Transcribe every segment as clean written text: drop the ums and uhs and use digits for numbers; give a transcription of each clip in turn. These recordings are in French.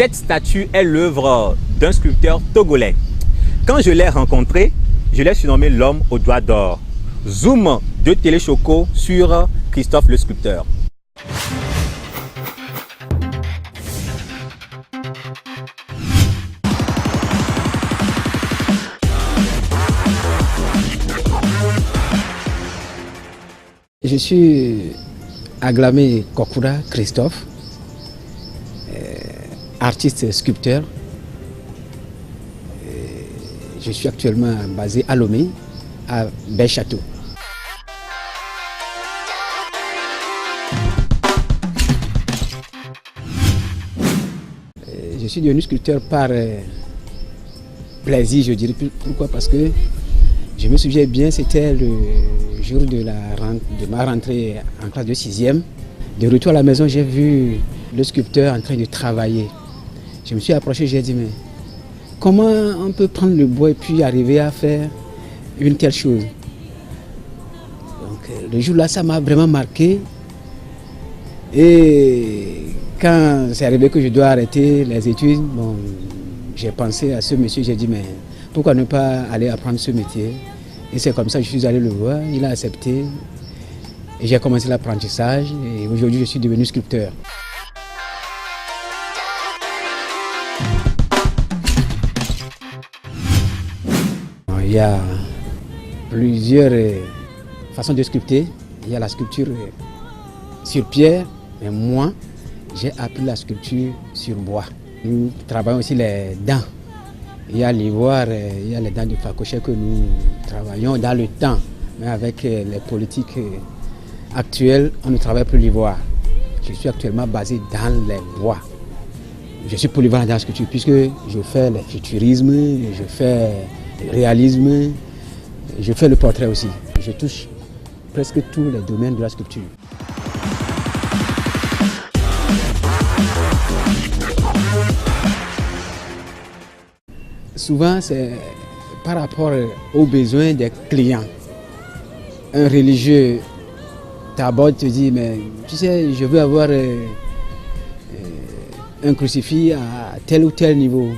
Cette statue est l'œuvre d'un sculpteur togolais. Quand je l'ai rencontré, je l'ai surnommé l'homme aux doigts d'or. Zoom de Téléchoco sur Christophe le sculpteur. Je suis Aglamé Kokura Christophe, artiste sculpteur. Je suis actuellement basé à Lomé, à Belchâteau. Je suis devenu sculpteur par plaisir, je dirais. Pourquoi? Parce que je me souviens bien, c'était le jour de ma rentrée en classe de 6e. De retour à la maison, j'ai vu le sculpteur en train de travailler. Je me suis approché, j'ai dit, mais comment on peut prendre le bois et puis arriver à faire une telle chose? Donc, le jour-là, ça m'a vraiment marqué. Et quand c'est arrivé que je dois arrêter les études, bon, j'ai pensé à ce monsieur, j'ai dit, mais pourquoi ne pas aller apprendre ce métier? Et c'est comme ça que je suis allé le voir, il a accepté. Et j'ai commencé l'apprentissage et aujourd'hui je suis devenu sculpteur. Il y a plusieurs façons de sculpter. Il y a la sculpture sur pierre, mais moi j'ai appris la sculpture sur bois. Nous travaillons aussi les dents. Il y a l'ivoire, il y a les dents de Fakochet que nous travaillons dans le temps. Mais avec les politiques actuelles, on ne travaille plus l'ivoire. Je suis actuellement basé dans les bois. Je suis polyvalent dans la sculpture puisque je fais le futurisme, je fais le réalisme, je fais le portrait aussi. Je touche presque tous les domaines de la sculpture. Souvent, c'est par rapport aux besoins des clients. Un religieux t'aborde, te dit, mais tu sais, je veux avoir un crucifix à tel ou tel niveau.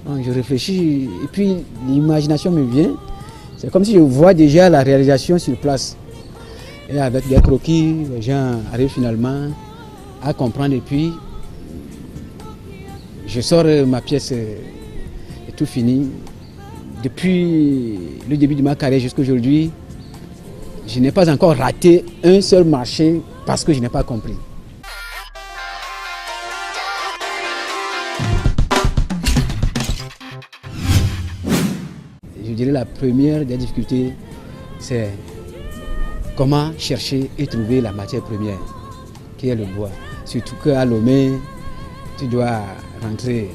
Donc, je réfléchis et puis l'imagination me vient. C'est comme si je vois déjà la réalisation sur place. Et avec des croquis, les gens arrivent finalement à comprendre et puis je sors ma pièce. Tout fini. Depuis le début de ma carrière jusqu'à aujourd'hui, je n'ai pas encore raté un seul marché parce que je n'ai pas compris. Je dirais la première des difficultés, c'est comment chercher et trouver la matière première, qui est le bois. Surtout qu'à Lomé, tu dois rentrer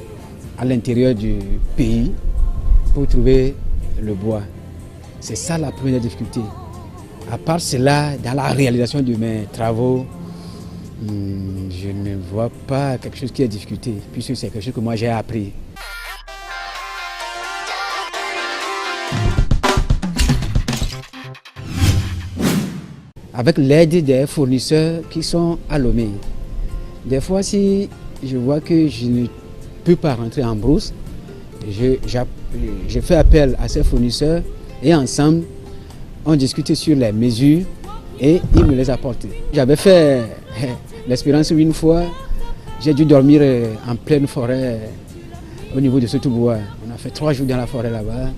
à l'intérieur du pays pour trouver le bois. C'est ça la première difficulté. À part cela, dans la réalisation de mes travaux, je ne vois pas quelque chose qui est difficulté, puisque c'est quelque chose que moi j'ai appris. Avec l'aide des fournisseurs qui sont à Lomé. Des fois, si je vois que je ne peux pas rentrer en brousse, je fais appel à ces fournisseurs et ensemble, on discute sur les mesures et ils me les apportent. J'avais fait l'expérience une fois, j'ai dû dormir en pleine forêt au niveau de ce tout-bois. On a fait 3 jours dans la forêt là-bas.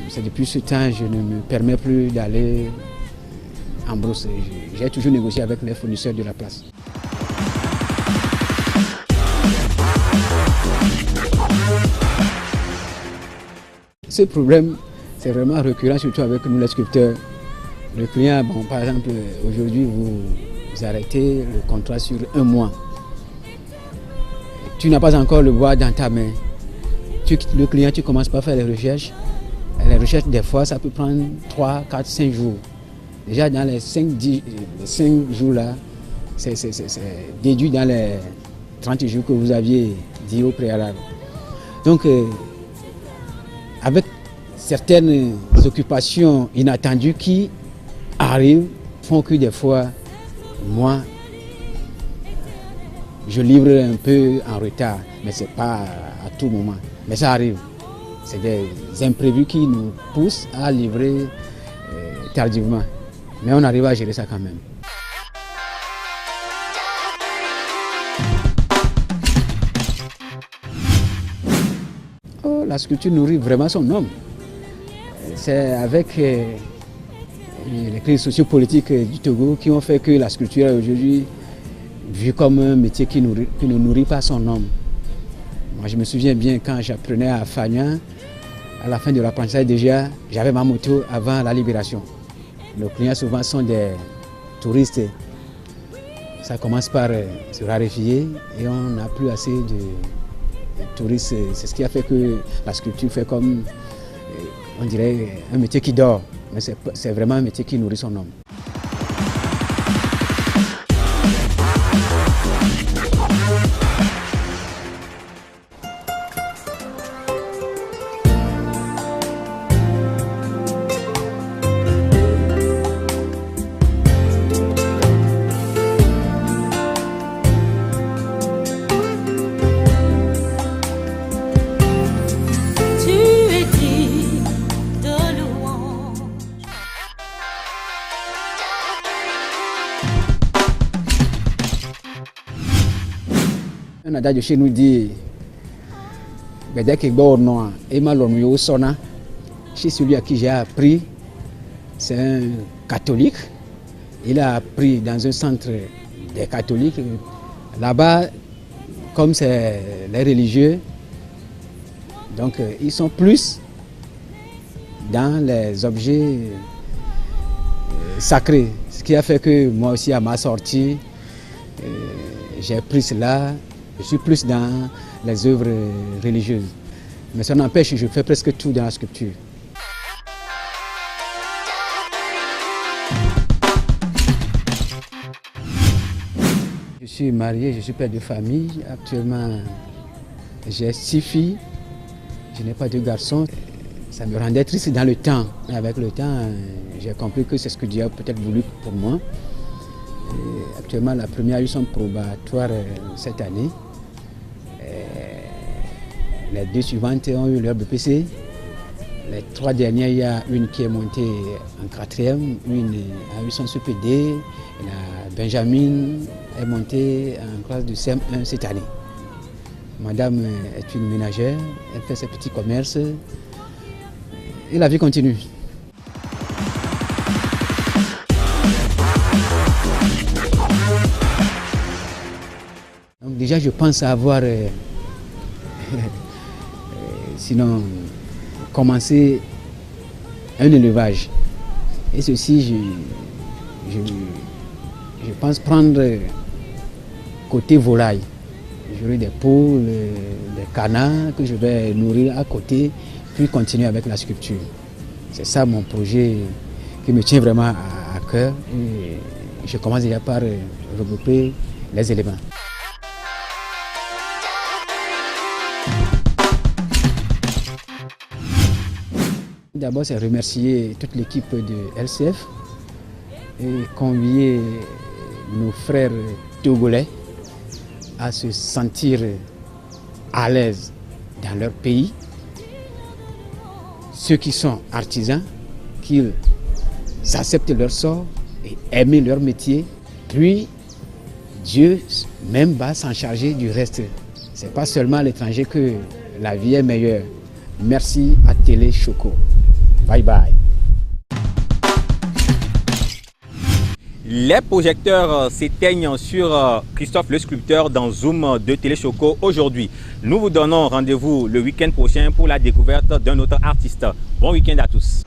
C'est depuis ce temps que je ne me permets plus d'aller en brousse. J'ai toujours négocié avec les fournisseurs de la place. Ce problème, c'est vraiment récurrent, surtout avec nous les sculpteurs. Le client, bon, par exemple, aujourd'hui, vous arrêtez le contrat sur 1 mois. Tu n'as pas encore le bois dans ta main. Le client, tu commences par faire les recherches. Et les recherches, des fois, ça peut prendre 3, 4, 5 jours. Déjà, dans les 5 jours là, c'est déduit dans les 30 jours que vous aviez dit au préalable. Donc, avec certaines occupations inattendues qui arrivent, font que des fois, moi, je livre un peu en retard, mais ce n'est pas à tout moment. Mais ça arrive. C'est des imprévus qui nous poussent à livrer tardivement. Mais on arrive à gérer ça quand même. Oh, la sculpture nourrit vraiment son homme. C'est avec les crises sociopolitiques du Togo qui ont fait que la sculpture est aujourd'hui vue comme un métier qui ne nourrit pas son homme. Moi, je me souviens bien quand j'apprenais à Fagnan, à la fin de l'apprentissage déjà, j'avais ma moto avant la libération. Nos clients souvent sont des touristes. Ça commence par se raréfier et on n'a plus assez de touristes. C'est ce qui a fait que la sculpture fait comme, on dirait, un métier qui dort. Mais c'est vraiment un métier qui nourrit son homme. Un adage de chez nous dit chez celui à qui j'ai appris, c'est un catholique. Il a appris dans un centre des catholiques. Là-bas, comme c'est les religieux, donc ils sont plus dans les objets sacrés. Ce qui a fait que moi aussi, à ma sortie, j'ai pris cela. Je suis plus dans les œuvres religieuses. Mais ça n'empêche, je fais presque tout dans la sculpture. Je suis marié, je suis père de famille. Actuellement, j'ai 6 filles. Je n'ai pas de garçons. Ça me rendait triste dans le temps. Mais avec le temps, j'ai compris que c'est ce que Dieu a peut-être voulu pour moi. Et actuellement, la première a eu son probatoire cette année. Les 2 suivantes ont eu leur BPC. Les 3 dernières, il y a une qui est montée en 4e, une a eu son CPD. La Benjamin est montée en classe de CM1 cette année. Madame est une ménagère, elle fait ses petits commerces et la vie continue. Donc déjà, je pense avoir sinon commencer un élevage. Et ceci, je pense prendre côté volaille. J'aurai des poules, des canards que je vais nourrir à côté, puis continuer avec la sculpture. C'est ça mon projet qui me tient vraiment à cœur. Et je commence déjà par regrouper les éléments. D'abord, c'est remercier toute l'équipe de LCF et convier nos frères togolais à se sentir à l'aise dans leur pays. Ceux qui sont artisans, qu'ils acceptent leur sort et aiment leur métier. Puis, Dieu même va s'en charger du reste. Ce n'est pas seulement à l'étranger que la vie est meilleure. Merci à Télé Choco. Bye bye. Les projecteurs s'éteignent sur Christophe le sculpteur dans Zoom de Télé Choco aujourd'hui. Nous vous donnons rendez-vous le week-end prochain pour la découverte d'un autre artiste. Bon week-end à tous.